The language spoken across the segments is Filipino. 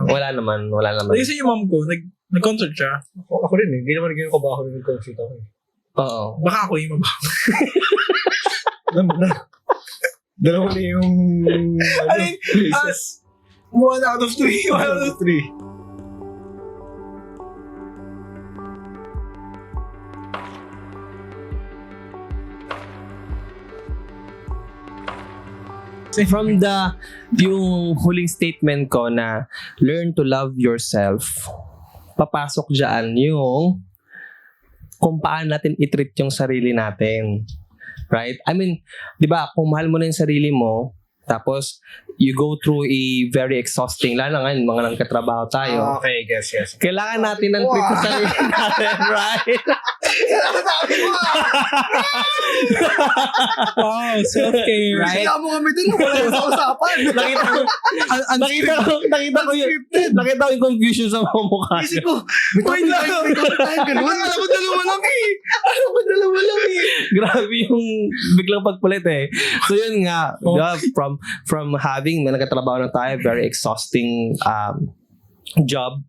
Wala naman. Kasi yung mom ko, nag-concert siya. Ako rin eh. Hindi naman ganyan kabaho yung nag-concert ako eh. Oo. Baka ako yung mabaho. Alam mo na. Dalawa na yung places. 1 out of 3. 1 out of 3. From yung huling statement ko na learn to love yourself, papasok dyan yung kung paano natin i-treat yung sarili natin. Right? I mean, di ba, kung mahal mo na yung sarili mo, tapos you go through a very exhausting, lalo na ngayon, mga nagkatrabaho tayo. Okay, yes. Kailangan natin ng treat sa sarili natin, right? Wow, self-care. Right? Kaya mo kami dun, wala yung usapan. Nakita ko yung confusion sa mga mukha. Isip ko, may topic tayo ganun. Alam ko dalawa lang eh. Grabe yung biglang pagpalit eh. So yun nga, diba, from having na nagkatrabaho na tayo, very exhausting job.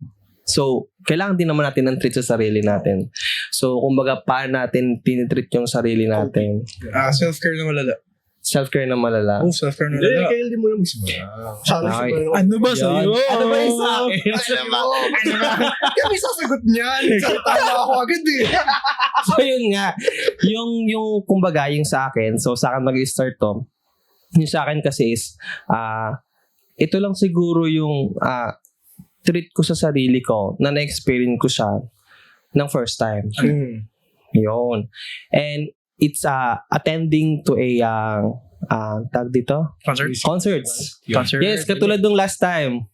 So, kailangan din naman natin ng treat sa sarili natin. So, kumbaga, paano natin tinitreat yung sarili natin? Self-care na malala. Self-care na malala. Oh, self-care na Hindi, malala. kaya hindi mo na mismo. Okay. Ano ba sa'yo? Ano ba yung sa akin? Ano ba? Kaya may sasagot niyan. Tama ako agad eh. So, yun nga. Yung kumbaga, yung sa akin, so sa akin mag-start to, yung sa akin kasi is, ito lang siguro yung treat ko sa sarili ko na na-experience ko siya ng first time. Yun. And it's attending to a tag dito? Concerts. Yes, katulad nung last time.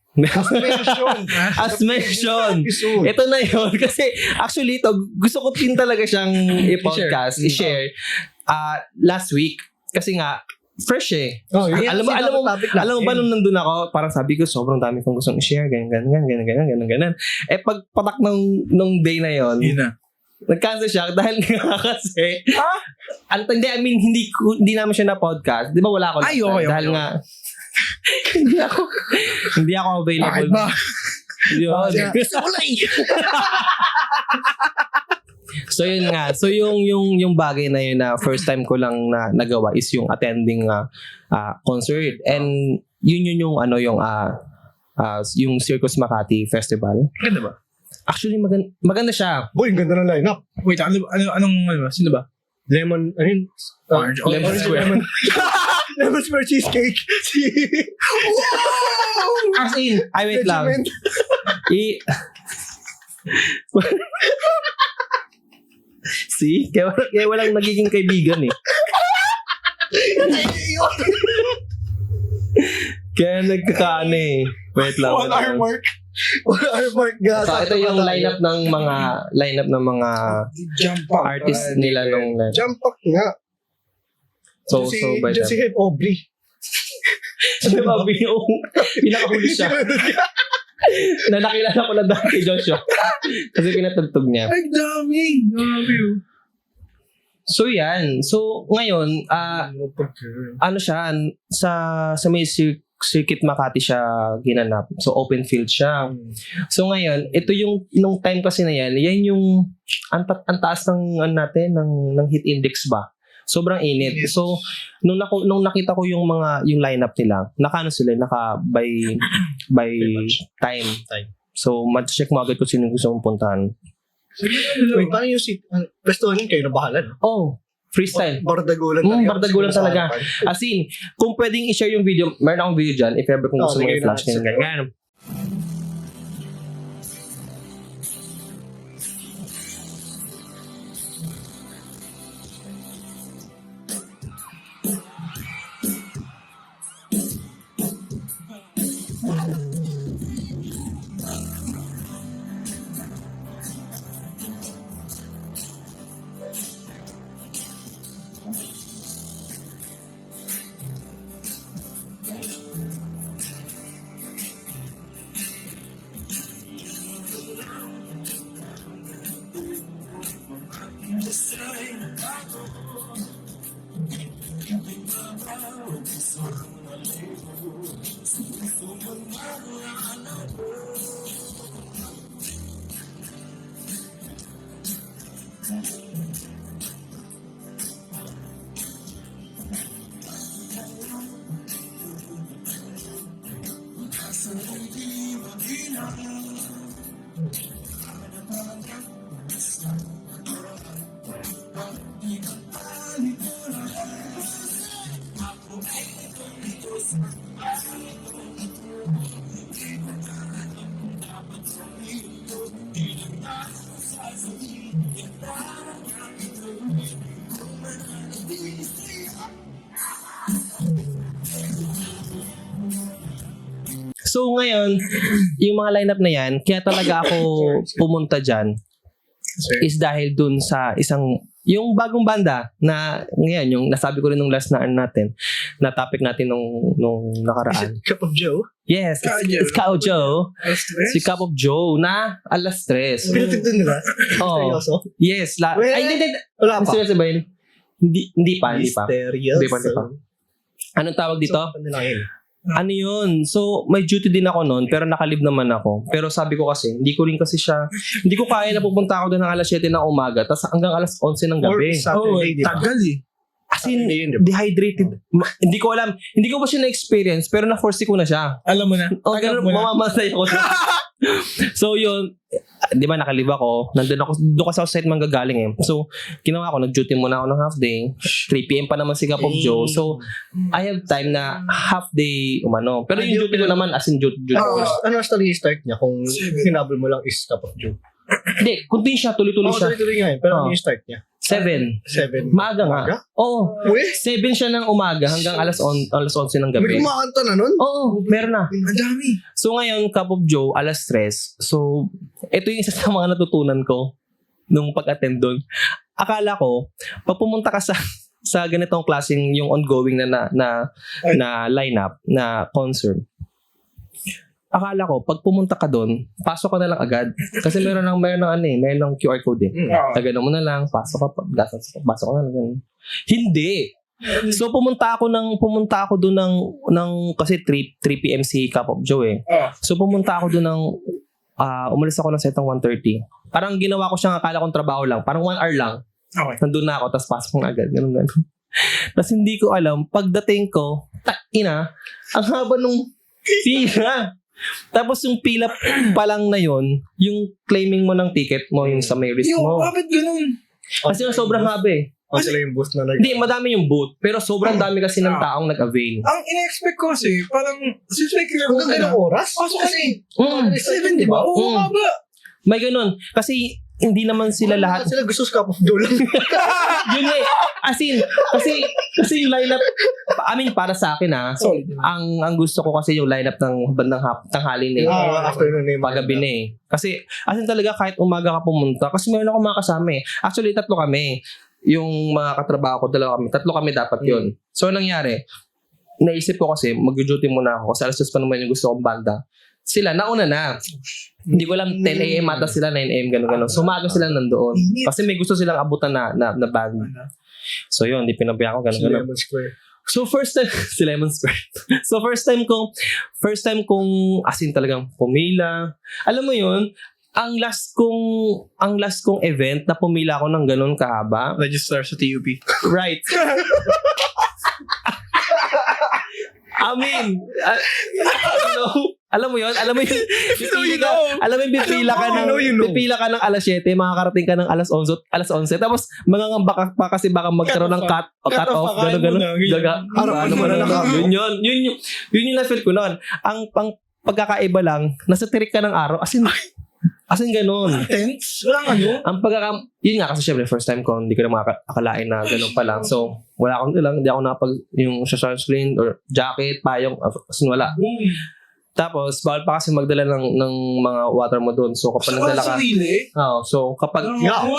As mentioned. Ito na yun. Kasi actually ito, gusto ko din talaga siyang i-podcast, i-share last week. Kasi nga, fresh eh. Alam mo ba nung nandun ako, parang sabi ko, sobrang dami kong gustong i-share, ganyan. Eh, pag patak nung day na yon, nag-cancel siya dahil nga kasi, hindi naman siya na podcast. Di ba wala ako last time? Dahil nga, hindi ako available. Bakit ba? Yun. So yun nga. So yung bagay na yun na first time ko lang na nagawa is yung attending concert. And yun yung yung Circus Makati Festival. Ganda ba? Actually maganda siya. Boy, ang ganda ng lineup. Wait, anong sino ba? Lemon Square. Lemon Square cheesecake. As in, wait lang. See? Kaya walang nagiging kaibigan eh. Kaya nagkakaano eh. Wait lang. 1 hour mark. 1 hour mark gas. So, ito yung lineup ng mga artist nila nung Jump pack nga. So by Diyan si Head Aubrey. So Bobby yung pinakahuli siya. Na nakilala ko na dahil kay Joshua. Kasi pinatugtog niya. Ay, dami. So yan. So ngayon, ano siya, sa may Circuit Makati siya ginanap. So open field siya. So ngayon, ito yung nung time kasi na yan yung ang taas ng ng heat index ba. Sobrang init. Yes. So nung nakita ko yung lineup nila, naka by time. So mag-check mo agad kung sino gusto mong puntahan. Wait, paano yung seat? Pwestuhan yun kayo na bahala. Oh, freestyle. Bardagulan Bardagulan talaga. As in, kung pwedeng i-share yung video, meron akong video dyan, if ever kung gusto mo i-flash nyo. Ganyan. So ngayon, yung mga lineup na yan, kaya talaga ako pumunta dyan is dahil dun sa yung bagong banda na ngayon, yung nasabi ko rin nung last na natin, na topic natin nung Is nakaraan. it Cup of Joe? Yes, it's Kao Joe. Si Cup of Joe na alas 3. Pinatid doon nila? Oh. Seryoso? Yes. Ay, hindi. Wala pa. Seryoso ba yun? Hindi pa. Mysterious. Hindi pa. Anong tawag dito? So, ano lang yun? Ano yun? So, may duty din ako noon, pero nakalib naman ako. Pero sabi ko kasi, hindi ko kaya na pupunta ako doon ng alas 7 ng umaga, tapos hanggang alas 11 ng Or gabi. Saturday, di ba? Tagal eh. As in, Saturday yun, di ba? dehydrated. Hindi ko alam. Hindi ko pa siya na-experience, pero na-force ko na siya. Alam mo na. O, Tagal ganun, mo na. mamamatay ako. So, yun. Di ba, nakalib ako. Doon kasi ako sa site manggagaling eh. So, ginawa ko, nag-duty muna ako ng half day. 3 p.m. pa naman si Cup of Joe. So, I have time na half day umano. Pero yung duty ko naman, as in duty ko. Ano story start niya kung Seven. hinabol mo lang is Cup of Joe? Hindi, continue siya, tuloy-tuloy Oo, siya. tuloy-tuloy nga yun. Pero Oo. ano yung start niya? 7. 7. Maaga nga. Oo. Uy, 7 siya ng umaga hanggang alas 11 ng may gabi. kumakanta na nun? Oo, meron na. Ang dami. So ngayon, Cup of Joe, alas 3. So, ito yung isa sa mga natutunan ko nung pag-attend doon. Akala ko, pag pumunta ka sa ganitong klaseng yung ongoing na lineup, na concert, akala ko, pag pumunta ka doon, pasok ka na lang agad. Kasi meron ng QR code eh. Tagano mo na lang, pasok ka na lang. Ganun. Hindi. So pumunta ako doon ng kasi 3 PM si Cup of Joe eh. So pumunta ako doon umalis ako ng setang 1:30. Parang ginawa ko siyang akala kong trabaho lang. Parang 1 hour lang. Okay. Nandun na ako, tapos pasok na agad. Ganun. Tapos hindi ko alam, pagdating ko, ang haba nung pila. Tapos yung pila pa lang na yon, yung claiming mo ng ticket mo, yung sa may wrist mo. Bakit ganun? Kasi yung sobrang haba eh. O sila yung booth na Hindi, madami yung booth. Pero sobrang dami kasi ng taong nag-avail. Ang ina-expect ko kasi, parang, since may clear Hanggang ganong oras? Pasok kasi, Mm. 7, di ba? Oo, nga ba? May ganun. Kasi hindi naman sila lahat. Sila gusto sa Cup of Joe lang. Yun eh. As in, kasi yung lineup, para sa akin Solid. ang gusto ko kasi yung lineup ng bandang tanghali na yun. Afternoon na yung Paggabi na eh. Kasi, as in talaga kahit umaga ka pumunta, kasi meron ako mga kasama eh. Actually, 3 kami. Yung mga katrabaho ko, 2 kami. 3 kami dapat yun. So, nangyari, naisip ko kasi, mag-duty muna ako. Kasi alas 2 pa naman yung gusto kong banda. Sila, nauna na. Hindi ko alam, 10 a.m. ata sila, 9 a.m. gano'n. So, maaga sila nandoon. Kasi may gusto silang abutan na band. So, yun, hindi pinabayaan ko Sila gano'n. Lemon Square. So, first time, si Lemon Square. So, first time kong as in talagang pumila. Alam mo yun, ang last kong event na pumila ako ng ganun kahaba. Register sa TUP. Right. I mean, alam mo yun? Alam mo yun? Pipila ka ng alas 7, makakarating ka ng alas 11. Tapos, mangangamba ka pa kasi baka magkaroon ng cut off, gano'n. Yun yung na-feel ko noon. Ang pagkakaiba lang, nasa tirik ka ng araw, as in ganun. Tense? Walang ano? Yun nga kasi syempre first time ko, hindi ko na makakalain na ganun pa lang. So, wala akong hindi ako yung sa sunscreen or jacket, payong, as in wala. Tapos, bawal pa kasi magdala ng mga water mo doon. So, kapag nagdala ka, so kapag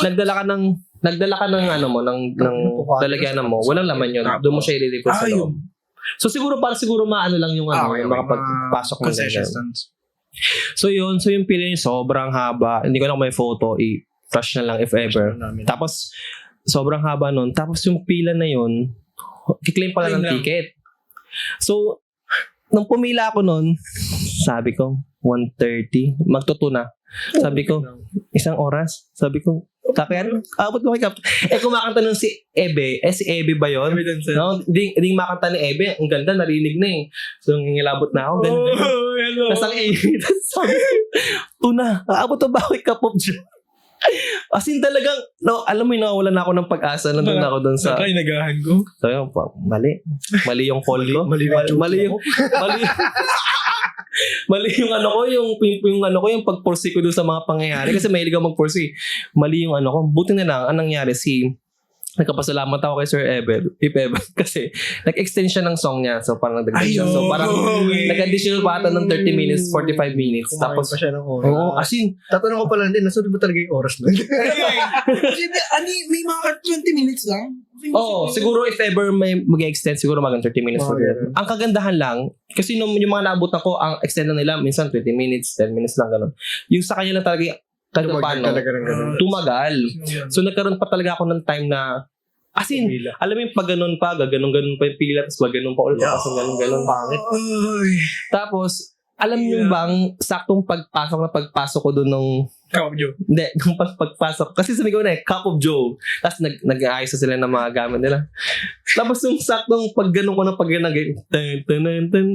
nagdala ka ng ano mo, ng lalagyan mo, walang laman yun. Doon mo siya ililipat sa loob. So, siguro maano lang yung yung makapagpasok mo. Concession stands. So, yung pila niya sobrang haba. Hindi ko na kung may photo, i-flash na lang if ever. Tapos, sobrang haba nun. Tapos, yung pila na yun, kiklaim pala ng ticket. So, nung pumila ako nun, sabi ko, 1:30, magtuto na. Sabi ko, 1 oras. Sabi ko, Kakayan, abot mo kay Cup. Kumakanta nun si Ebe. Si Ebe ba yun? Evidence. No, hindi makanta ni Ebe. Ang ganda, narinig na eh. So, ngingilabot na ako. Ganda. hello. Tapos ang Ebe, tapos sabi ko, Tuna, aabot na ba ako kay Cup of Joe? As in talagang, no, alam mo yun, nawawalan na ako ng pag-asa. Nandun ako dun sa... Nakay nagahan ko. So, yun, mali. Mali yung call ko. Mali yung Mali yung ano ko, yung pagpursi ko doon sa mga pangyayari kasi mahilig ako magpursi. Mali yung ano ko. Buti na lang, anong nangyari nagkapasalamat ako kay Sir Ever, kasi nag-extend siya ng song niya. So parang nagdagdag siya. So parang nag-additional pa ata ng 30 minutes, 45 minutes. Tapos, pa siya ng oras. oo, as in, Tatanong ko pala din, nasunod ba talaga yung oras nun? Kasi may mga 20 minutes lang. siguro if ever may mag-extend, siguro magang 30 minutes. Mga Ang kagandahan lang, kasi yung mga naabutan ko, ang extend na nila, minsan 20 minutes, 10 minutes lang, ganun. Yung sa kanya lang talaga, Tumagal talaga ng ganun. tumagal. So nagkaroon pa talaga ako ng time na as in, Pila. alam mo yung pag ganun pa, gaganon-ganon pa yung pila, tapos gaganon pa ulit, tapos ganon-ganon. Pangit. Ay. Tapos, alam niyo bang, saktong pagpasok ko doon nung, Cup of Joe. hindi, nung pagpasok, kasi sabi ko na Cup of Joe, tapos nag-aayos na sila ng mga gamit nila. Tapos yung saktong pag ganun ko ng pag ganun,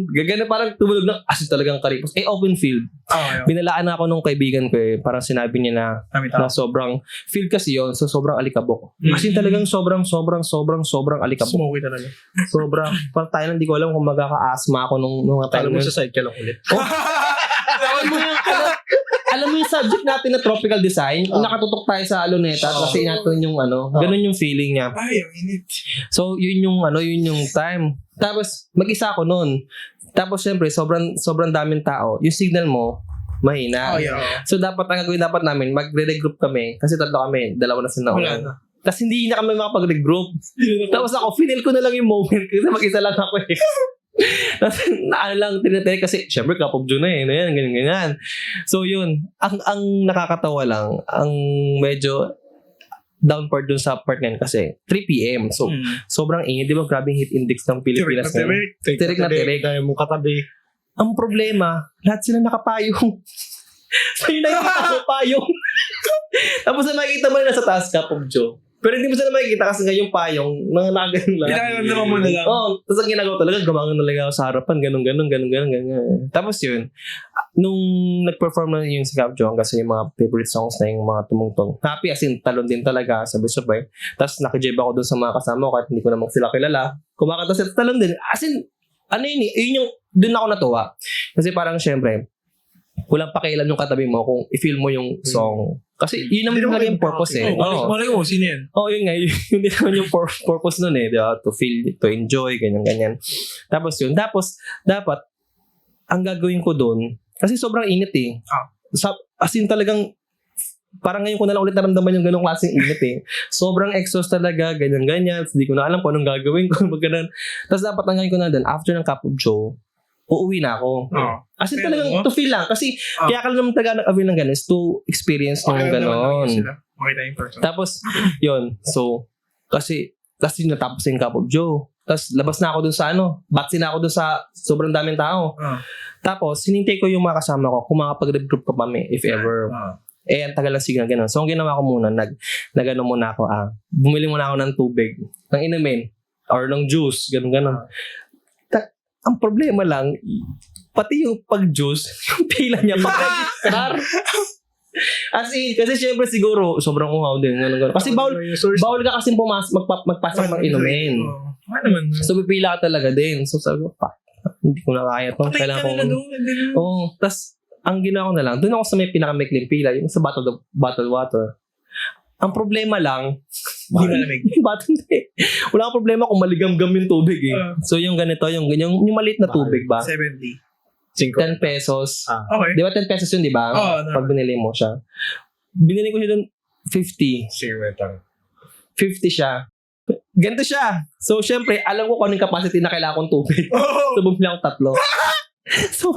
gagana parang tumulog na, as in talagang karipos. Open field. Binalaan na ako nung kaibigan ko parang sinabi niya na sobrang field kasi yon, so sobrang alikabok. Kasi talagang sobrang alikabok. Smoky talaga. Sobrang, parang tayo lang, di ko alam kung magkaka-asthma ako nung mga time Alam mo na yun. sa side ka lang ulit. Alam mo yung subject natin na tropical design, nakatutok tayo sa Aloneta kasi natin yung ganun yung feeling niya. Ay, ang init. So, yun yung time. Tapos, mag-isa ako noon. Tapos, syempre, sobrang daming tao. Yung signal mo, mahina. So, dapat ang gagawin dapat namin, magre-regroup kami. Kasi tatlo kami, dalawa na sila Wala na. Tapos, hindi na kami makapag-regroup. Tapos ako, feel ko na lang yung moment kasi mag-isa lang ako eh. Tapos, tinatry kasi, syempre, Cup of Joe na eh. Ganyan. So, yun. Ang nakakatawa lang, ang medyo downward dun sa part na yun kasi 3 p.m. So, sobrang init. Di ba grabing heat index ng Pilipinas na yun? Tirik na tirik. Dahil mo katabi. Ang problema, lahat sila nakapayong. So, yun nakikita ko payong. Tapos na makikita mo na sa taas Cup of Joe. Pero hindi mo sila makikita kasi nga yung payong, mga nakaganong lang. Pinakaramdaman mo na lang. Oo. Tapos ang ginagawa talaga, gumangan talaga ako sa harapan, ganun. Tapos yun, nung nag-perform na yung si Cup of Joe, kasi yung mga favorite songs na yung mga tumungtong. Happy as in, talon din talaga, sabay-sabay. Tapos nakijib ako dun sa mga kasama ko kahit hindi ko naman sila kilala. Kumakanta sila, talon din. As in, yun yung, dun ako natuwa. Kasi parang syempre, walang pakialam yung katabi mo kung i-feel mo yung song. Kasi yun naman talaga yung purpose eh. Malay ko, sino yan? Yun nga. Yun din naman yung purpose nun eh. Diba? To feel, to enjoy, ganyan. Tapos yun. Tapos, dapat, ang gagawin ko dun, kasi sobrang init eh. As in talagang, parang ngayon ko na lang ulit naramdaman yung ganong klaseng init eh. Sobrang exhaust talaga, ganyan. Hindi ko na alam kung anong gagawin ko. Tapos dapat ang gagawin ko na dun, after ng Cup of Joe, uuwi na ako. As in talagang to feel lang. Kasi kaya ka naman taga nag-avail ng gano'n is to experience ng gano'n. Makita yung person. Tapos, yun. So, kasi natapos yung Cup of Joe. Tapos, labas na ako dun sa batsi na ako dun sa sobrang daming tao. Tapos, hinintay ko yung mga kasama ko kung makapag-regroup ka kami, if ever. Ang tagal lang signal gano'n. So, ang ginawa ko muna, nag-ano muna ako, bumili muna ako ng tubig, ng inumin, or ng juice, gano'n. Ang problema lang, pati yung pag-juice, yung pila niya pag-register. As in, kasi syempre siguro, sobrang uhaw din. Ganun. Kasi bawal ka kasi magpasok ng inumin. So, pipila ka talaga din. So, sabi ko, hindi ko na kaya ito. Kailangan ko. Tas, ang ginawa ko na lang, doon ako sa may pinakamikling pila, yung sa bottle water. Ang problema lang, Hindi malamig. Wala akong problema kung maligam-gam yung tubig eh. So yung ganito, yung maliit na tubig ba? 70. 10 pesos. Okay. Di ba 10 pesos yun, di ba? Pag binili mo siya. Binili ko siya dun 50. 50 siya. Ganito siya. So syempre, alam ko kung anong capacity na kailangan kong tubig. So bumili ako 3. So,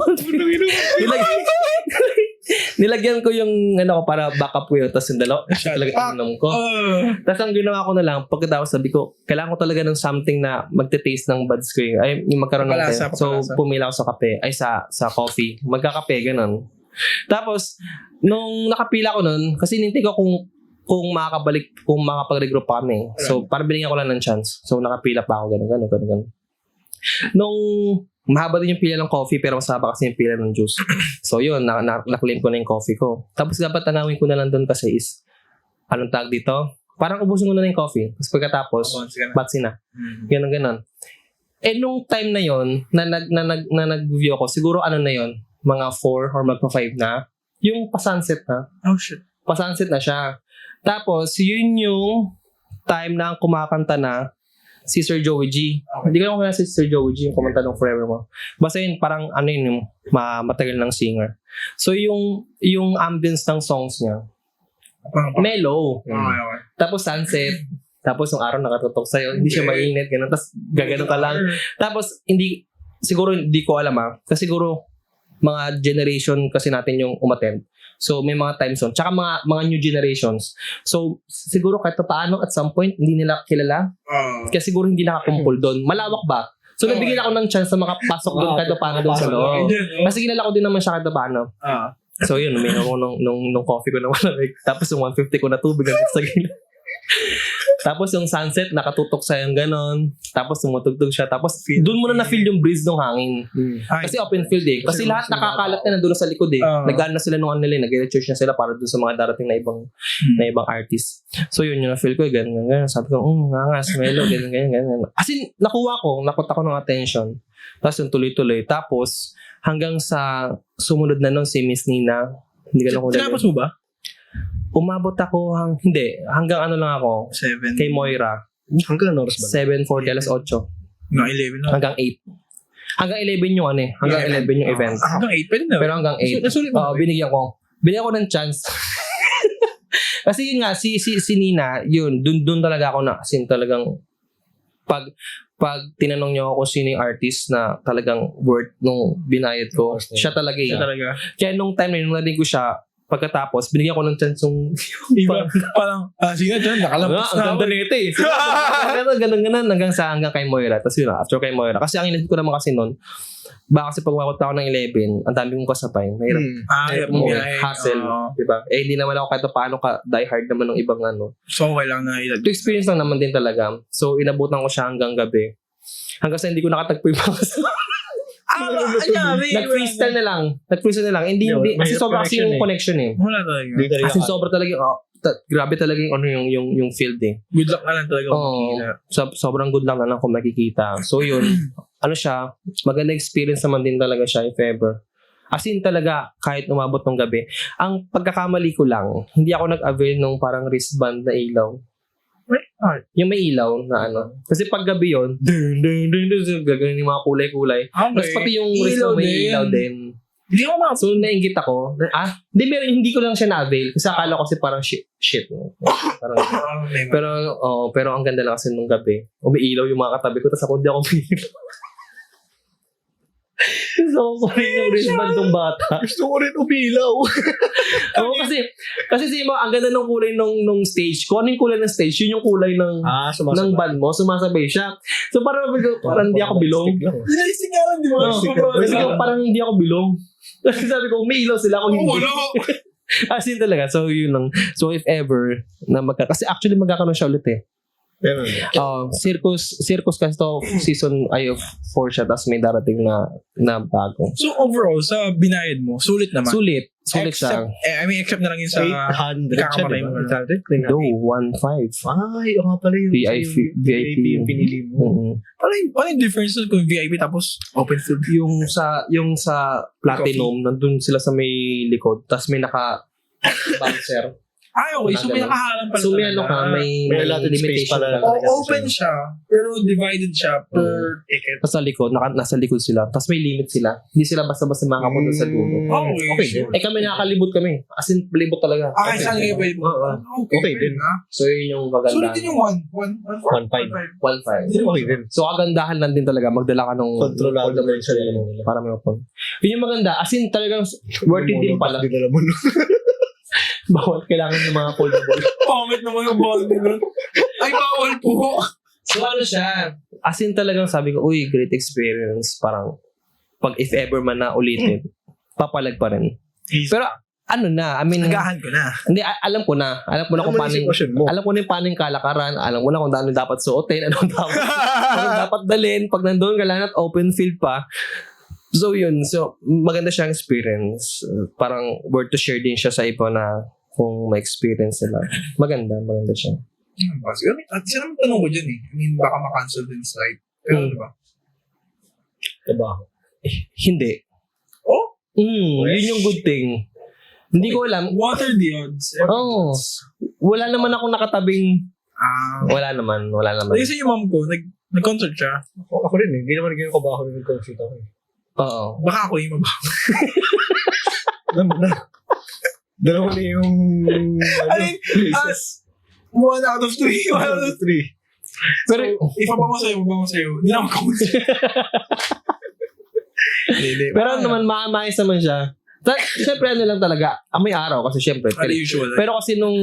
nilagyan ko yung para backup ko yun. Tapos yung dalawa, talaga inom ko. Tapos ang ginawa ko na lang, pagkatapos sabi ko, kailangan ko talaga ng something na magte-taste ng buds ko yung, yung magkaroon ng taste. So, pumila ako sa kape, sa coffee. Magkakape, ganun. Tapos, nung nakapila ko nun, kasi nintay ko kung kung makakapag-regroup pa kami. So, parang binigyan ko lang ng chance. So, nakapila pa ako, ganun. Nung mahaba din yung pila ng coffee, pero mas haba kasi yung pila ng juice. So, yun, na-claim ko na yung coffee ko. Tapos, dapat tanawin ko na lang doon kasi is, anong tag dito? Parang ubusin ko na yung coffee. Tapos, pagkatapos, batsi na. Ganun. Nung time na yon na nag-view ako, siguro ano na yon mga 4 or magpa-5 na, yung pa-sunset na. Oh, shit. Pa-sunset na siya. Tapos, yun yung time na kumakanta na si Sir Joey G. Hindi ko lang kung si Sir Joey G yung kumanta ng Forever Mo. Basta yun, parang ano yun, yung matagal ng singer. So, yung ambience ng songs niya, mellow. Okay. Tapos sunset. Tapos yung araw nakatutok sa'yo. Hindi siya mainit. Ganun. Tapos gagano ka lang. Tapos siguro hindi ko alam kasi siguro mga generation kasi natin yung umattend. So may mga time zone. Tsaka mga new generations. So siguro kahit paano at some point hindi nila kilala. Kasi siguro hindi nakakumpul doon. Malawak ba? So nabigyan ako ng chance na makapasok doon kahit paano doon sa loob. Kasi kilala ko din naman siya kahit paano. So yun, uminom ako nung coffee ko na malamig. Tapos yung 150 ko na tubig ang sa gilid. Tapos yung sunset, nakatutok sa yung ganon. Tapos tumutugtog siya. Tapos doon mo na na-feel yung breeze ng hangin. Kasi open field eh. Kasi lahat nakakalat na nandun sa likod eh. Nag-ano na sila nung ano nila. Nag-church na sila para doon sa mga darating na ibang artist. So yun yung na-feel ko. Ganon. Sabi ko, ngangas, melo, ganyan. Kasi nakuha ko ng attention. Tapos yung tuloy-tuloy. Tapos hanggang sa sumunod na nun si Miss Nina. Hindi ka lang kung tinapos mo ba? Umabot ako hanggang ano lang ako 7. kay Moira. Hanggang oras ba? 7:40 alas 8. Hanggang 11 na. Hanggang 8. Hanggang 11 yung ano eh. Hanggang 11 yung event. Hanggang 8 pwede na. Pero hanggang 8. Nasulit mo. Binigyan ko ng chance. Kasi yun nga, si Nina, yun, dun talaga ako na, sin talagang, pag tinanong niyo ako kung sino yung artist na talagang worth nung binayad ko, siya talaga eh. Siya talaga. Kaya nung time na yun, nung narinig ko siya, pagkatapos, binigyan ko ng chance yung Iba. Parang, sige dyan, nakalampas na ang ganda nito eh. Ganun hanggang kay Moira. Tapos yun, after kay Moira. Kasi ang inisip ko naman kasi nun, baka kasi pag wakot ako ng 11, ang dami kong kasabay. Mahirap. Hassle. Diba? Hindi naman ako kahit paano ka die hard naman ng ibang ano. So, okay lang na To experience lang naman din talaga. So, inabutan ko siya hanggang gabi. Hanggang sa hindi ko nakatagpo yung mga Nag-freestyle na lang. Hindi. Kasi sobra kasi yung connection eh. Wala talaga. Kasi sobra talaga grabe talaga yung field eh. Good luck na lang talaga. Sobrang good luck na lang kung makikita. So yun, siya, maganda experience naman din talaga siya if ever. As in talaga, kahit umabot ng gabi. Ang pagkakamali ko lang, hindi ako nag-avail nung parang wristband na ilaw. Yung may ilaw na ano. Kasi pag gabi yun, gagawin yung mga kulay-kulay. Tapos pati yung wristband may ilaw din. Hindi ako So, nainggit ako. Hindi ko lang siya na-avail. Kasi akala ko kasi parang shit. Parang, pero ang ganda lang kasi nung gabi. Umiilaw yung mga katabi ko. Tapos ako hindi ako umiilaw. So, kunin yung wristband ng bata. Gusto ko rin umilaw. Oo, kasi Simo, ang ganda ng kulay nung stage. Kung ano yung kulay ng stage, yun yung kulay ng band mo. Sumasabay siya. So, parang hindi ako bilong. Nilising nga lang, di ba? Kasi parang hindi ako bilong. Kasi sabi ko, umiilaw sila ako hindi. As in talaga. So, yun lang. So, if ever, kasi actually magkakaroon siya ulit eh. Circus kasi to season 4 siya tapos may darating na bago. So overall sa binayad mo sulit naman. Sulit siya. Except na lang yun sa 800 kakamatay mo. 800? No, 1.5. Ay, nga pala yung VIP yung pinili mo. Ano yung difference kung VIP tapos open field? Yung sa Platinum nandun sila sa may likod tapos may bouncer. Okay. So, may nakaharang pala. So, may allotted space limitation pala. Open siya, pero divided siya per ticket. Tapos sa likod, nasa likod sila. Tapos may limit sila. Hindi sila basta-basta makapunta sa dulo. Okay. Kami nakakalibot kami. As in, palibot talaga. Saan kayo pwede mo? Okay din. So, yun yung maganda. Sulit din yung 1.5. 1.5. Okay din. So, kagandahan lang din talaga. Magdala ka ng controllable para may mapon. Yun yung maganda. As in, talagang worth it din pala. Bawal kailangan ng mga foldable. Pangit naman yung ball nila. Ay, bawal po. So ano siya? As in talagang sabi ko, great experience. Parang, pag if ever man na ulitin, papalag pa rin. Pero ano na, I mean, Nagahan ko na. hindi, alam ko na kung paano, alam ko na yung paano yung kalakaran, alam ko na kung ano dapat suotin, ano dapat dalhin, pag nandoon ka lang at open field pa. So yun, so maganda siyang experience. Parang worth to share din siya sa iba na kung may experience sila. Maganda siya. Siguro, at isa naman tanong ko dyan eh. I mean, baka makancel din sa site. Pero ano ba? Hindi. Oh? Yun yung good thing. Hindi ko alam. What are the odds? Oo. Wala naman akong nakatabing. Wala naman. Kasi yung mom ko, nag-concert siya. Ako rin eh. Hindi naman naging kabaho na nag-concert ako eh. Oo. Baka ako yung mabaho. Dalawa na yung... Alin? As 1 out of 3. 1 out of 3. Pero, ipabango sa'yo. Hindi na ako concert. Pero naman, maayos naman siya. Siyempre, ano lang talaga, may araw kasi siyempre. Usual. Pero kasi nung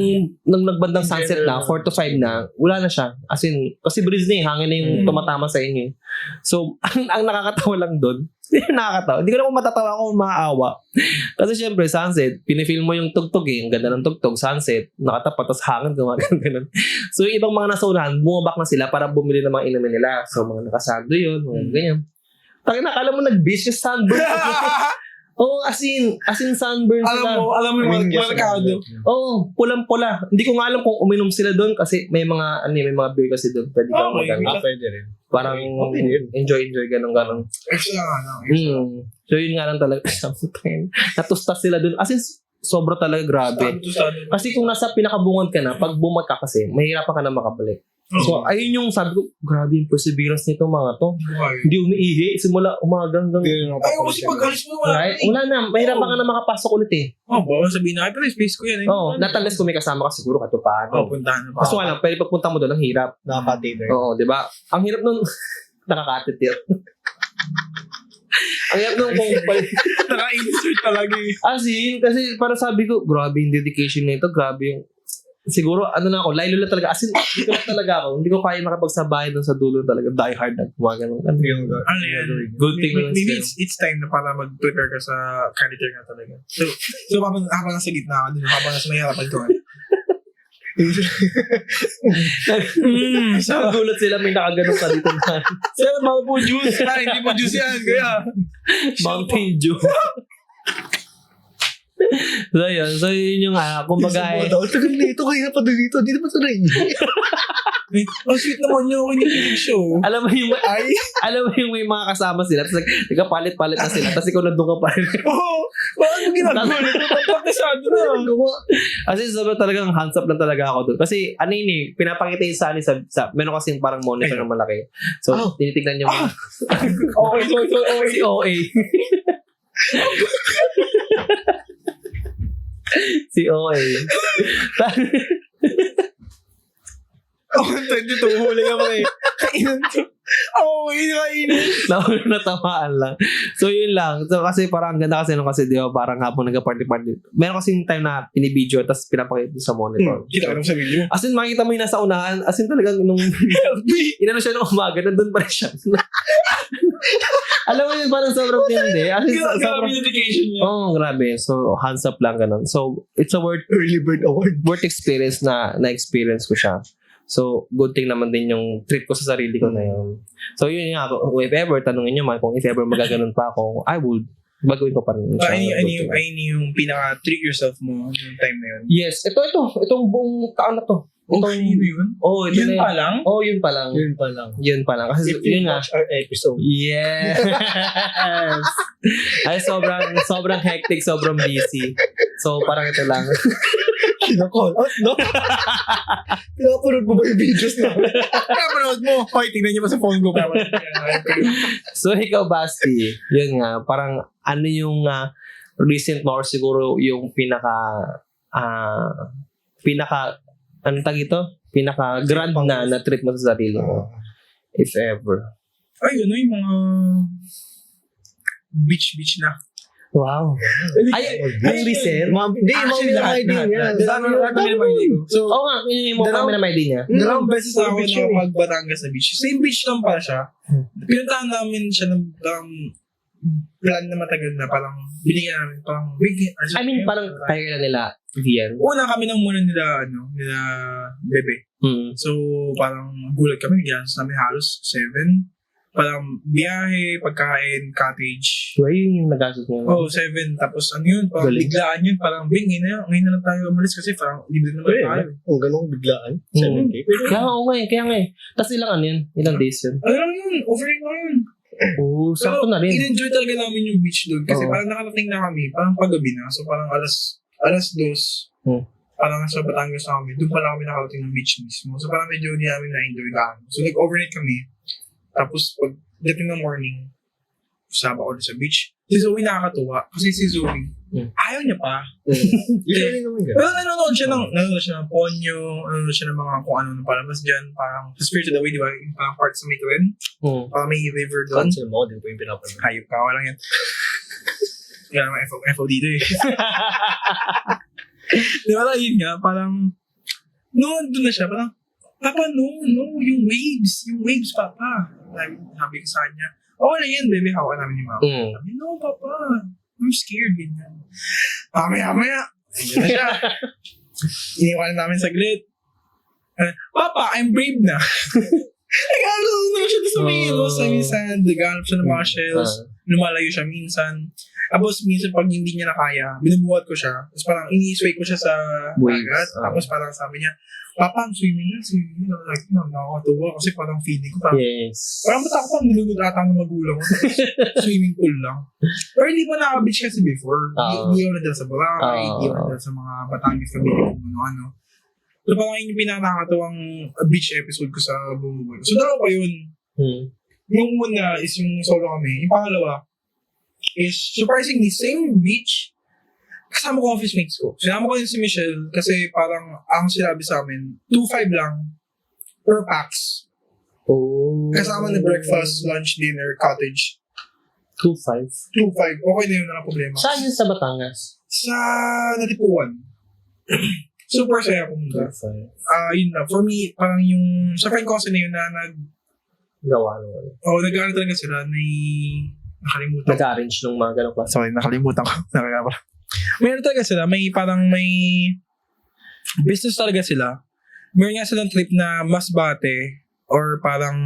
nagbandang sunset na, 4 to 5 na, wala na siya. As in, kasi breeze na hangin na yung tumatama sa inyo. So, ang nakakatawa lang doon, nakakatawa. Hindi ko na kung matatawa ako maawa. Kasi siyempre, sunset, pinifilm mo yung tugtog eh. Ang ganda ng tugtog, sunset, nakatapat, tapos hangin, ganun. So, yung ibang mga nasa unahan, bumabak na sila para bumili ng mga inumin nila. So, mga nakasando yun, mga ganyan. Nakala mo nag-beach yung sunburn. Oo, as in sunburn sila. Alam mo yung markado. Oo, pulang-pula. Hindi ko nga alam kung uminom sila doon kasi may mga beer kasi doon. Pwede kang maganda. Pwede rin. Parang enjoy, ganun. Extra nga lang. So yun nga lang talaga. Natustas sila doon. As in, sobra talaga grabe. Kasi kung nasa pinakabungod ka na, pag bumag ka kasi, mahirapan ka na makabalik. So, ayun yung sabi ko, grabe yung perseverance nito mga to. Hindi umiihi. Simula umaga hanggang... Ay, kasi pag-alis mo, Wala na. Mahirapan ka na makapasok ulit eh. baka sabihin na, pero space ko yan eh. Oo, nataless kung may kasama ka siguro ka to paano. Puntahan na pa. Kaso nga lang, pwede pagpunta mo doon, ang hirap. Nakaka-tater. Oo, di ba? Ang hirap nun, nakakatit yun. Ang hirap nun kung Naka-insert talaga eh. as in, kasi para sabi ko, grabe yung dedication na ito, grabe yung siguro, laylo lang talaga. As in, dito lang talaga ako. Hindi ko kaya makapagsabayan doon sa dulo talaga. Die hard na gumaganong. Ano yan? Good thing na Maybe it's time na para mag-prepare ka sa character nga talaga. So habang nasa gitna ka din, habang nasa may harapan ko. Sa gulat sila, may nakaganon ka dito na. Sir, mga po juice. Hindi po juice yan. Kaya. Mountain Dew. So yun yung kumbaga Tagal na ito, kaya pa dito. Hindi naman sanay. Ang sweet naman yung kinikilig show. alam mo yung may mga kasama sila, tapos nagkapalit-palit na sila, tapos ikaw nandun ka pa rin. Oo. Bakit mo ginagawa nito? Pagkasado na. Kasi sobrang talagang hands up lang talaga ako doon. Kasi pinapakita yung sa meron kasing parang monitor na malaki. So, tinitignan niyo mga Okay. si OA. Si OA. Dito, huli ka pa eh. Natamaan lang. So, yun lang. So, kasi parang ang ganda kasi kasi di ba, parang hapon nagka-party-party. Meron kasing time na pinibideo tapos pinapakita sa monitor. Kita ka naman sa video. As in, makikita mo yung nasa unahan. As in, talagang nung inano siya nung umaga, nandun pa rin siya. Alam mo yun, parang sobrang tindi. As in, Grabe yung dedication niya. grabe. So, hands up lang ganun. So, it's a Early Bird Award. worth experience na experience ko siya. So, good thing naman din yung treat ko sa sarili ko na yun. So, yun nga. If ever, tanungin nyo man, kung if ever magaganon pa ako, I would. Bagawin ko pa rin. Yung pinaka-treat yourself mo yung time na yun? Yes. Itong buong taon na to. Yun? Oh, ito Yun na pa lang? Oh, yun pa lang. Yun pa lang. Kasi If you yun nga. watch our episode. Yes. Ay, sobrang hectic, sobrang busy. So, parang ito lang. Kinakall out, no? Pinapanood mo ba yung videos namin? Pinapanood mo. Hoy, tingnan niyo pa sa phone ko. So, ikaw, Basti, yun nga, parang ano yung recent mo or siguro yung anong tag ito? Pinaka-grand na trip mo sa sarili mo. If ever. Ay, yung mga beach na. Wow. Ay, yung recent? Hindi, yung mga idea niya. So, Oo nga, yung mga kami na may idea niya. dalawang beses na ako nakapag-Batangas sa beach. Same beach lang pa siya. Pinuntahan namin siya ng plan na matagal na, parang binigyan namin, parang bigyan. I mean, parang kaya nila, Vian. Una kami nang muna nila bebe. So, parang gulat kami, ginastos namin halos 7. Parang biyahe, pagkain, cottage. So, yun yung nagastos mo. Oh, 7. Tapos ano yun, parang Galing. biglaan yun. Parang, ngayon na lang tayo umalis kasi parang libre naman tayo. Kung ganun biglaan, 7K. Kaya nga eh. Tapos ilang ano yun? Ilang days yun? Ano lang yun, overnight lang yun. Oo, sakto na rin. In-enjoy talaga namin yung beach doon kasi Oo. parang nakarating na kami, parang paggabi na. So parang alas 2, parang sa Batangas na kami, doon pala kami nakarating ng beach mismo. So parang medyo hindi namin na-enjoy gaano. So overnight kami. Tapos pag dating ng morning, usaba ko sa beach. Si Zoe nakakatuwa kasi si Zoe, ayaw niya pa. Usually naman ganun. Pero nanonood siya ng Ponyo, nanonood siya ng mga kung ano nang palabas dyan. Parang sa Spirited Away, di ba? Yung parang part sa may tuwin. Parang may river doon. Cancel mo, din po yung pinapanood. Hayop ka, walang yan. Kaya naman FO dito eh. Di ba yun nga, parang, doon na siya, parang, Papa, no, yung waves, Papa. Sabi ko sa kanya, wala yan, baby, hawakan namin ni Mama. Sabi, no, Papa, I'm scared, ganyan. Maya, ayun na siya. Iniwan namin saglit. Papa, I'm brave na. Nag-aalala naman siya sa may minsan. Nag-aalap siya ng mga shells. Lumalayo siya minsan. Tapos minsan pag hindi niya na kaya, binubuhat ko siya. Tapos parang ini-sway ko siya sa dagat. Tapos parang sabi niya, Papa, I'm swimming na. Like, nakakatuwa kasi parang feeling ko. Parang ba't ako pang nilunod ata ng magulang ko. Swimming pool lang. Pero hindi pa naka-beach kasi before. Hindi ako nadala sa Boracay. Hindi ako nadala sa mga Batangas Cavite kung ano-ano. So parang yun yung pinakakatuwang beach episode ko sa buong buhay. So dalawa pa yun. Yung muna is yung solo kami. Yung pangalawa is surprisingly same beach. Kasama ko office mates ko. Sinama ko yun si Michelle kasi parang ang sinabi sa amin, 2.5 lang per pax. Kasama na breakfast, lunch, dinner, cottage. 2.5. 2.5. Okay na yun, walang problema. Saan yun sa Batangas? Sa Natipuan. Super saya pumunta. Yun na. For me, parang yung sa friend ko kasi na yun na Gawa. nag-aaral talaga sila nakalimutan. Nag-arrange ng mga ganong klase. Sorry, nakalimutan ko. Meron talaga sila. May business talaga sila. Meron nga silang trip na Masbate or parang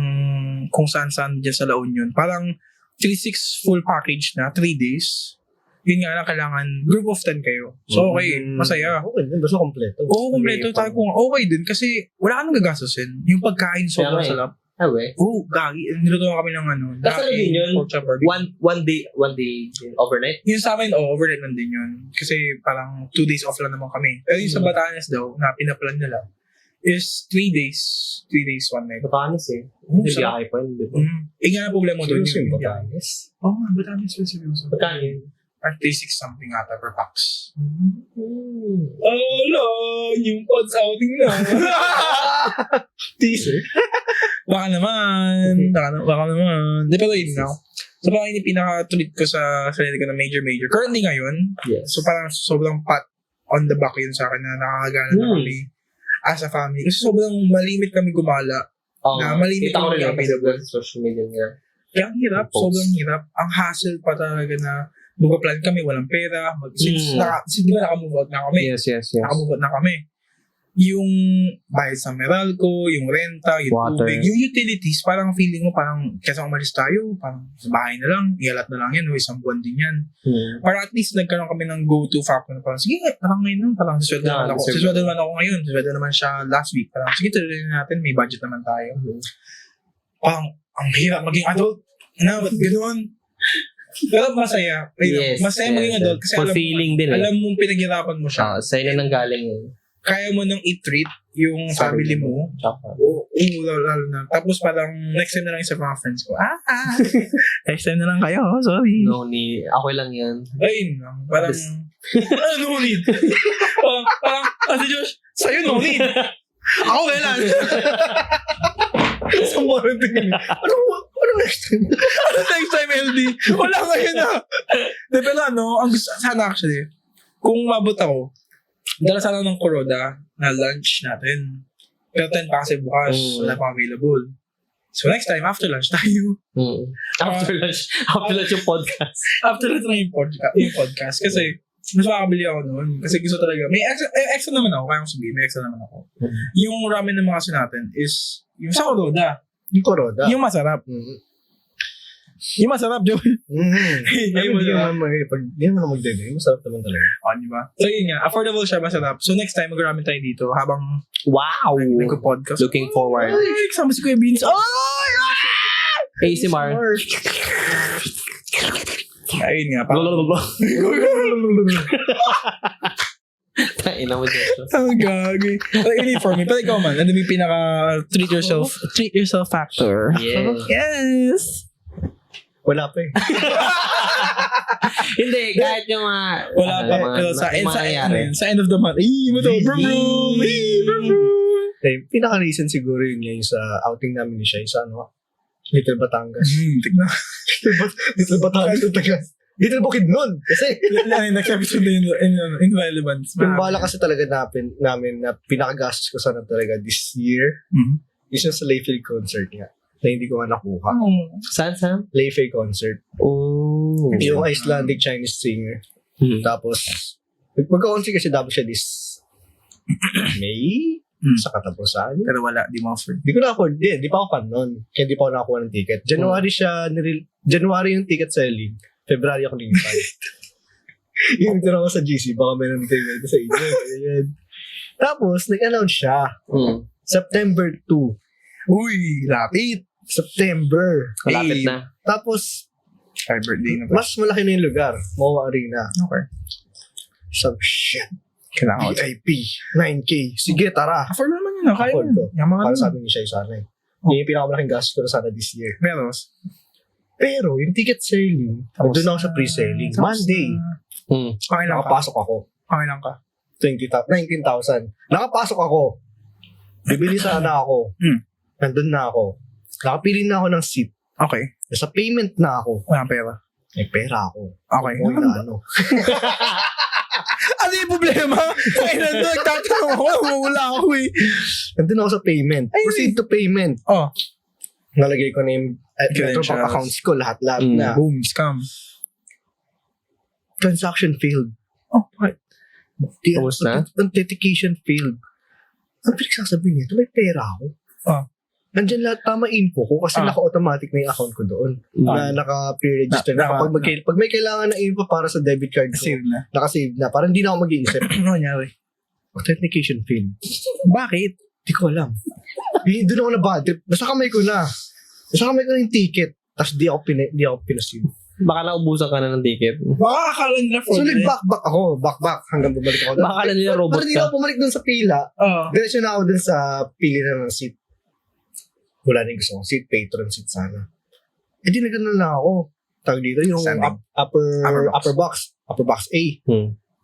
kung saan-saan dyan sa La Union. Parang 3-6 full package na, 3 days. Yun nga lang, kailangan group of 10 kayo. So okay, masaya. Okay din, basta kompleto. Oo, kompleto tayo kung okay din kasi wala kang nagagastusin. Yung pagkain sobrang sarap. Gagi. Nilutuan kami ng ano. Kasama din yun? Pork chop barbecue. One day overnight? Yung sa amin, overnight lang din yun. Kasi parang 2 days off lang naman kami. Pero yung sa Batangas daw, na pinaplan nila, is 3 days. 3 days, 1 night. Batangas eh. Hindi biyahe pa yun, di ba? Nga na problema doon Seryoso yung yung Batangas? Oo nga, Batangas yun seryoso. Magkano yun? Parang 36 something ata per pax. Yung pods outing na. Teaser? Baka naman. Di pero yun na. So parang yung pinaka-treat ko sa sarili ko na major. Currently ngayon, so parang sobrang pat on the back yun sa akin na nakakagana na kami as a family. Kasi sobrang malimit kami gumala. Na malimit kita ko kami rin available. sa social media niya. Kaya ang hirap, sobrang hirap. Ang hassle pa talaga na mag-plan kami, walang pera. Since di ba naka-move out na kami? Yes. Naka-move out na kami. Yung bayad sa Meralco, yung renta, yung Water. tubig, yung utilities, parang feeling mo parang kesa umalis tayo, parang sa bahay na lang, ialat na lang yan, o isang buwan din yan. Para at least nagkaroon kami ng go-to factor na parang, sige, parang ngayon parang sisweldo naman ako. Sisweldo naman ako ngayon, sisweldo naman siya last week. Parang, sige, tuloy natin, may budget naman tayo. Parang, ang hirap maging adult. Ba't ganoon? Pero masaya. Masaya maging adult kasi fulfilling din eh. alam mong pinaghirapan mo siya. Sa'yo na nanggaling yun. Kaya mo nang i-treat yung family mo. Oo, lalo na. Tapos parang next time na lang sa mga friends ko. Next time na lang kayo. Sorry. No need. Ako lang yan. Ayun lang. Parang, no need? Parang, kasi Josh, sa'yo no need. Ako kailan. Sa morning din. Ano next time? Ano next time, LD? Wala ngayon na. Pero ang gusto, sana actually, kung mabot ako, dala sana ng Kuroda na lunch natin. Pero 10 pa kasi bukas, wala pa available. So next time, after lunch tayo. After lunch yung podcast. After lunch na yung podcast. Kasi, mas makakabili ako noon. Kasi gusto talaga. May extra naman ako. Kaya kong sabihin, may extra naman ako. Yung ramen naman kasi natin is, yung sa Kuroda. Yung Kuroda. Yung masarap. Yung masarap, Joe. Hindi naman magdede. Masarap naman talaga. Di ba? So yun nga, affordable siya, masarap. So next time, mag-ramen tayo dito habang Wow! nag-podcast. Looking forward. Ay, kasama si Kuya Beans. ASMR. Ayun nga. Ina mo dito. Ang gagi. Yun for me. Pero ikaw man, ano yung pinaka treat yourself factor? Yes. Wala pa eh. Hindi, kahit yung mga... Wala pa. Pero sa end of the month, mo to, brum. Pinaka-reason siguro yun yung sa outing namin ni Shai sa Little Batangas. Tignan. Little Batangas yung taga. Little Bukidnon. Kasi next episode na in relevance. yung bala kasi talaga namin na pinakagastos ko sana talaga this year is yung sa Layfield concert nga. Na hindi ko nga nakuha. Saan? Layfield concert. Oh. Yung Icelandic Chinese singer. Tapos, magka-concert kasi dapat siya this May sa katapusan. Pero wala, di mo afford. Di ko na-afford. Di pa ako fan nun. Kaya di pa ako nakakuha ng ticket. January yung ticket selling. February ako nilipan. Yung tira ko sa GC, baka meron kayo ito sa inyo. Ayan. Tapos, nag-announce siya. September 2. Uy, lapit. September. Malapit na. Tapos, Happy birthday na ba? mas malaki na yung lugar. Mawa Arena. Okay. So, shit. Kailangan ko. VIP. 9K. Sige, tara. Afford naman yun. Kaya Afford ko. Yaman Para ka sabi ni Shai sana eh. Yun yung pinakamalaking gastos ko na sana this year. Pero, yung ticket selling, doon ako sa pre-selling. Monday. Pangilang ka? Nakapasok ako. Pangilang ka? 19,000. Nakapasok ako. Bibili sana ako. Nandun na ako. Nakapili na ako ng seat. Okay. Nasa payment na ako. Walang pera. May pera ako. Okay. Umuwi na ano. Ano yung problema? Ay, nagtatanong ako. Wala ako eh. Nandun ako sa payment. Proceed to payment. Oh. Nalagay ko na yung Credentials. accounts ko. Lahat na. Boom. Scam. Transaction failed. Oh, right. Tapos na? Authentication failed. Ang pinagsasabi niya, may pera ako. Oh. Nandiyan lahat tama info ko kasi naka-automatic na yung account ko doon. Na naka-pre-register na. Kapag pag may kailangan na info para sa debit card ko, Save na. naka-save na. Parang hindi na ako mag-iisip. Ano nangyari? Authentication failed. Bakit? Di ko alam. Doon ako na bad trip. Nasa kamay ko na. Nasa kamay ko na yung ticket. Tapos di ako pinasin. Baka naubusan ka na ng ticket. Baka akala nila fraud. So nag-back ako. Back hanggang bumalik ako. Baka akala nila robot Pero di na ka. ako bumalik doon sa pila. Diretso na ako doon sa pili na ng seat. Wala na yung gusto kong seat. Patron seat sana. Eh di nagano na ako. Tawag dito yung upper box. Upper box A.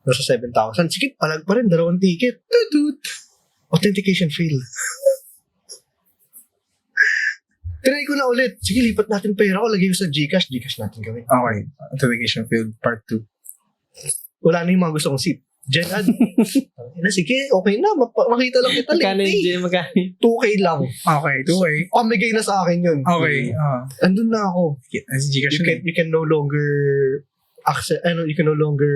Nasa 7,000. Sige, palag pa rin. 2 ticket. Authentication fail. Try ko na ulit. Sige, lipat natin pera ko. Lagay ko sa Gcash. Gcash natin gawin. Okay. Authentication failed. Part 2. Wala na yung mga gusto kong seat. Gen Ad. Sige, okay na. Makita lang kita Magkano late. yung magkano? 2K lang. Okay, 2K. Pamigay na sa akin yun. Okay. Andun na ako. Gcash You can no longer access, you can no longer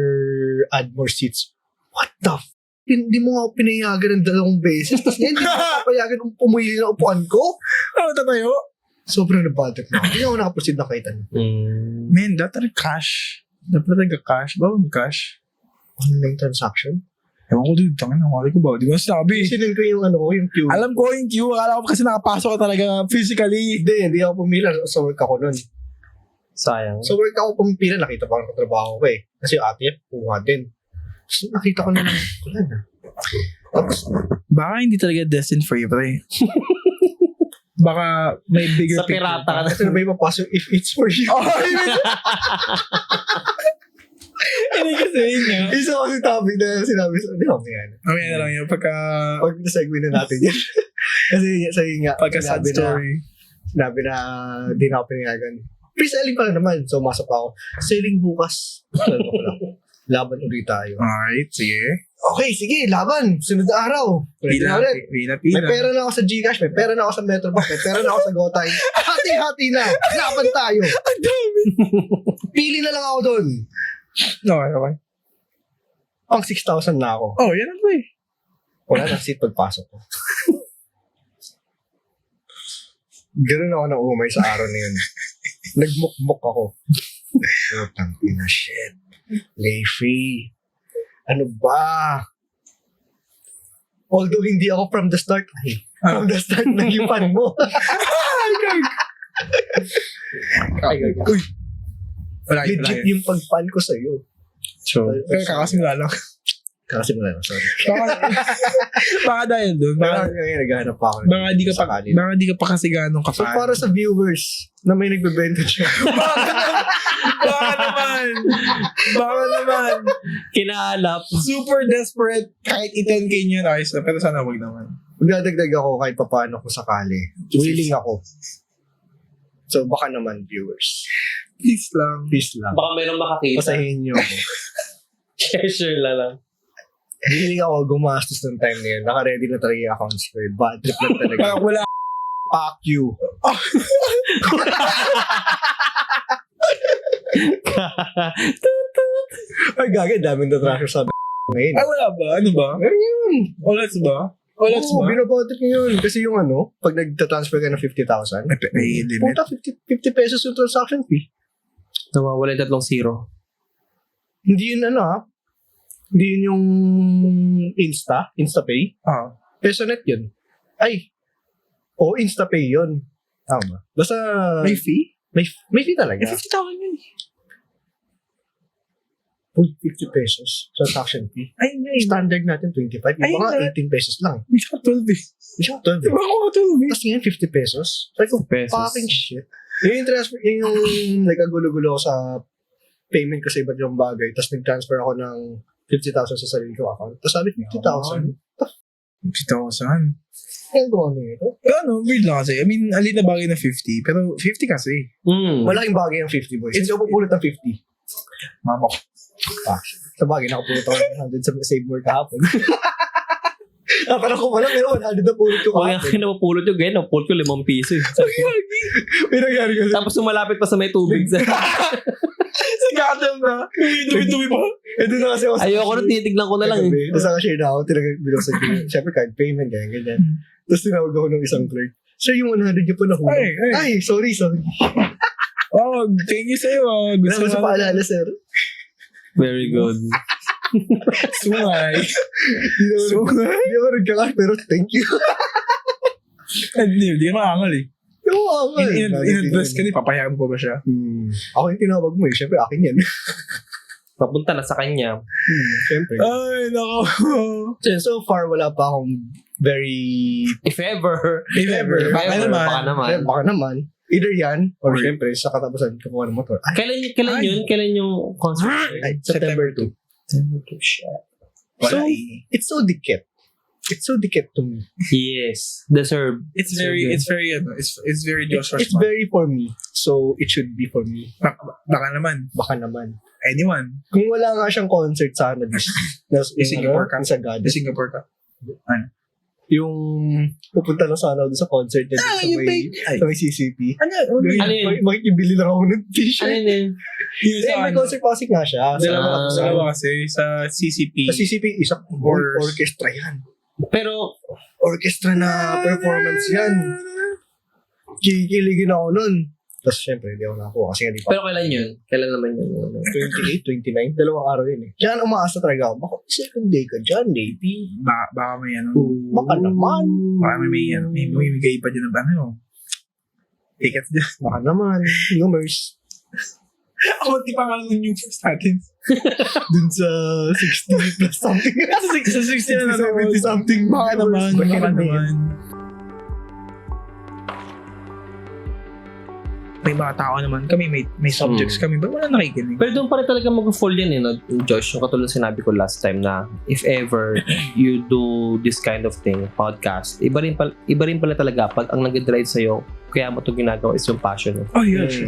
add more seats. What the hindi mo ako pinayagan ng 2 beses. Tapos hindi mo papayagan kung pumili na upuan ko. Ano tatayo? Sobrang nabadok na. Hindi ako nakaproceed na kahit ano. Man, dapat cash. Dapat cash. Bawang cash. Online transaction? Ewan ko dude, tangin na. Mali ko ba? Di ko sabi. Sinend ko yung yung queue. Alam ko yung queue. Akala ko kasi nakapasok ka talaga physically. Hindi ako pumila. Sa work ako nun. Sayang. Sa work ako pumila. Nakita pa ako ng trabaho ko eh. Kasi yung ate, puha din. So, nakita ko na wala na. Tapos, baka hindi talaga destined for you, pre. Baka may bigger Sa pirata ka na. ito na ba yung mapasok if it's for you? Hindi kasi yun nga. Isa kasi topic na sinabi sa, di ba, yan. Okay na lang yun. Pag na-segue na natin yan. Kasi sabi nga, sad story. Sinabi na di na ako pinayagan. Pre-selling pa lang naman. So, masok ako. Selling bukas. Laban ulit tayo. Alright, sige. Okay, sige, laban. Sunod na araw. Pila. May pera na ako sa Gcash, may pera na ako sa Metrobank, may pera na ako sa GoTime. Hati-hati na. Laban tayo. Ang dami. Pili na lang ako doon. Okay. Pang 6,000 na ako. Oh, yan ako eh. Wala nang seat pagpasok ko. Ganun ako na umay sa araw na yun. Nagmukmuk ako. Putang ina, shit. Leafy. Ano ba? Although hindi ako from the start, from the start naging fan mo. Uy, Wala legit yung pag-fan ko sa'yo. So, Pero kakasimula lang. Kakasimula na, sorry. Baka dahil doon. Baka ngayon naghahanap pa ako. Baka di ka pa kasi ganong So kapaan. para sa viewers na may nagbebenta siya. Baka naman. kinalap. Super desperate. Kahit i-10K niya, ayos na. Pero sana wag naman. Magdadagdag ako kahit papaano kung sakali. Willing ako. So baka naman viewers. Please lang. Please lang. Baka mayroong makakita. Pasahin niyo ako. Share lang. Willing ako gumastos ng time na yun. Naka-ready na talaga yung accounts ko. Bad trip lang talaga. Parang wala. Fuck you. Ay, gagawin. Daming na-trasher sa ngayon. Ay, wala ba? Ano ba? Meron yun. Olats ba? Olats Oo, ba? binabotik niyo yun. Kasi yung ano, pag nagta-transfer ka ng 50,000, May limit. puta 50 pesos yung transaction fee. Nawawala yung 3 Hindi yun ano ha. Hindi yun yung InstaPay. Ah. Pesonet yun. Ay. O, InstaPay yun. Tama. Basta, May fee? may fee talaga. 50,000 yun. Uy, 50 pesos. Transaction fee. Ay, hindi. Standard natin, 25. Yung Ay, mga hindi. 18 pesos lang. May saka 12 eh. Hindi siya 12. Diba ako 12 eh? Tapos ngayon, 50 pesos. Sabi ko, pesos. fucking shit. Yun yung transfer, yun yung nagkagulo-gulo ako sa payment ko sa iba't ibang bagay. Tapos nag-transfer ako ng 50,000 sa sarili ko account. Tapos sabi, 50,000. 50,000. Kaya gawa na ito. Ano, weird lang kasi. I mean, alit na bagay na 50. Pero 50 kasi. Malaking bagay ang 50, boys. Hindi ako pupulot ng 50. Mama ko. Ah, sa bagay, nakapulot ako ng 100 sa Save More kahapon. Natanong ko pala, pero 100 na pulot ko Kung kahapon. yung napupulot yung ganyan, napupulot ko 5 piso. May nangyari kasi. Tapos sumalapit pa sa may tubig. Sigatam na. Dumi-dumi pa. Eh, doon na kasi ako. Ayoko na, tinitignan ko na lang. Tapos naka-share na ako, binuksan ko. Siyempre, card payment, ganyan. Tapos tinawag ako ng isang clerk. Sir, yung 100 niyo po nahulog. Ay, sorry. Oh, thank you sa'yo. Gusto mo sa paalala, sir. Very good. Sungay. Hindi ako nagkakash, pero thank you. Hindi maangal eh. Oo, ako. In-address ka din, papayagan mo pa ba siya? Ako yung tinawag mo eh. Siyempre, akin yan. Papunta na sa kanya. Siyempre. Ay, nako. So far, wala pa akong very... If ever. If ever. Baka naman. Baka naman. Either yan, or siyempre, sa katapusan, kukuha ng motor. Ay, Kailan yung concert? September 2. Wala So, eh. it's so dikit. It's so dikit to me. Yes. Deserve. It's very Joshua It's very for me. So, it should be for me. Baka naman. Baka naman. Anyone. Kung wala nga siyang concert sana Singapore ka. sa God. Sa Singapore ka. Ano? Yung pupunta lang sana ako doon sa concert niya sa may CCP. Ano yun? Makikibili lang ako ng t-shirt. Ano yun? Yung Eh, may concert pa kasi nga siya. Dalawa kasi sa CCP. Sa CCP, isang orchestra yan. Pero, Orchestra na performance yan. Kikiligin ako nun. Tapos syempre, hindi ako nakakuha kasi nga di pa. pero kailan yun? Kailan naman yun? 28, 29, dalawang araw yun eh. Kaya umaasa talaga ako. Baka second day ka dyan, maybe. Baka may ano. Baka naman. Baka may bigay pa dyan ng ano. Tickets dyan. Baka naman. Numbers. Ako, di pa nga nun yung first natin. Dun sa 60 plus something. Sa 60 na 70 something. Baka naman. May mga tao naman kami, may subjects kami, but wala nakikinig. Pero doon pa rin talaga mag-fall yan no? Josh, yung katulad sinabi ko last time na if ever you do this kind of thing, podcast, iba rin pala talaga pag ang nag-drive sa'yo, kaya mo ito ginagawa is yung passion mo. Oh, yes.